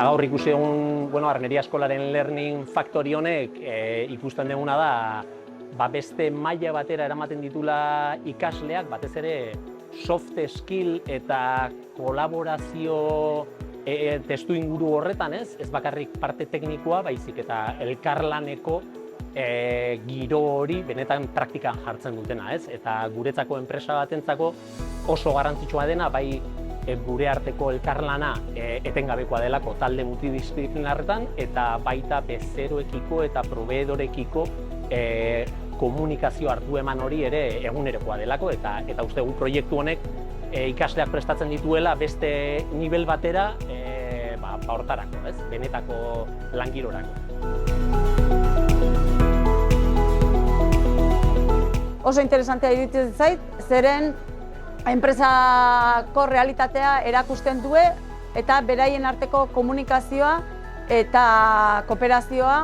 gaur ikusi egun, Armeria Eskolaren Learning Factory honek ikusten duguna da, beste maila batera eramaten ditula ikasleak, batez ere soft skill eta kolaborazio testu inguru horretan, ez bakarrik parte teknikoa, baizik eta elkarlaneko giro hori benetan praktikan jartzen dutena, ez? Eta guretzako enpresa batentzako oso garrantzitsua dena, bai gure arteko elkarlana etengabekoa delako talde multidisciplinarretan, eta baita bezeroekiko eta proveedorekiko komunikazio hartu eman hori ere egunerokoa delako, eta uste gu proiektu honek ikasleak prestatzen dituela beste nivel batera hortarako, ez? Benetako langirorako. Oso interesantea iruditzen zait, zeren enpresako realitatea erakusten du eta beraien arteko komunikazioa eta kooperazioa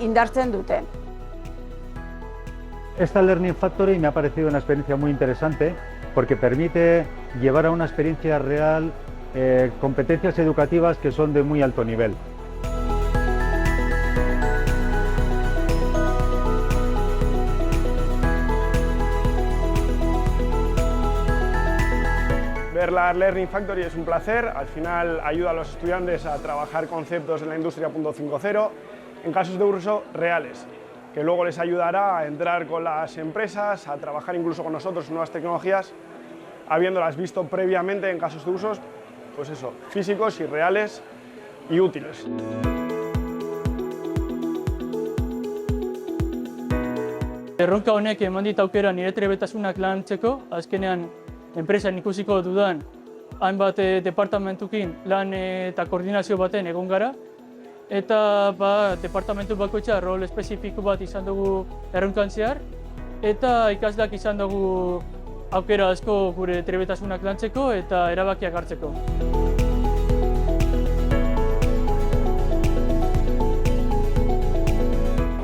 indartzen dute. Esta Learning Factory me ha parecido una experiencia muy interesante porque permite llevar a una experiencia real competencias educativas que son de muy alto nivel. Ver la Learning Factory es un placer, al final ayuda a los estudiantes a trabajar conceptos en la industria 4.0 en casos de uso reales, que luego les ayudará a entrar con las empresas, a trabajar incluso con nosotros nuevas tecnologías, habiéndolas visto previamente en casos de usos, pues eso, físicos y reales y útiles. Erronka honek eman dit aukera nire trebetasunak lantzeko, azkenean enpresan ikusiko dudan hainbat departamentukin lan eta koordinazio baten egon gara, eta departamentu bakoitza rol espezifiko bat izan dugu erronkan zehar, eta ikasleak izan dugu aukera asko gure trebetasunak lantzeko eta erabakiak hartzeko.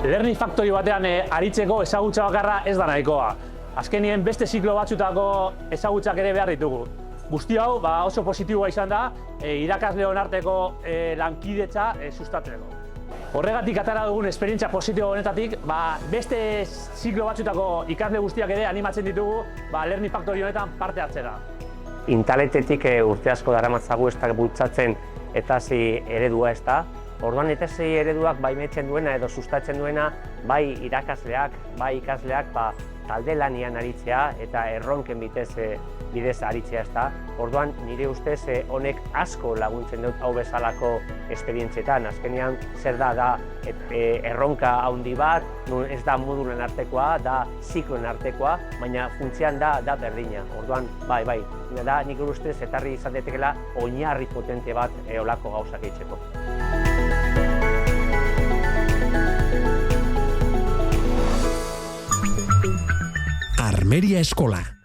Learning Factory batean aritzeko ezagutza bakarra ez da nahikoa. Azkenien beste ziklo batzutako ezagutzak ere behar ditugu. Guzti hau oso positiboa izan da, irakasleon arteko lankidetza sustatzeko. Horregatik atera dugun esperientzia positibo honetatik, beste ziklo batzutako ikasle guztiak ere animatzen ditugu Learning Factory honetan parte hartzera. Intaletetik urte asko daramatzagu ez da bultzatzen etasi eredua ez da. Orduan etasi ereduak baimentzen duena edo sustatzen duena bai irakasleak, bai ikasleak talde lanian aritzea eta erronken bidez aritzea ez da. Orduan nire ustez honek asko laguntzen dut hau bezalako esperientzietan. Azkenean zer da erronka handi bat, ez da modulen artekoa, da zikloen artekoa, baina funtzean da berdina. Orduan da nik ustez etarri izan daitekeela oinarri potente bat olako gauzak egiteko. Armeria Eskola.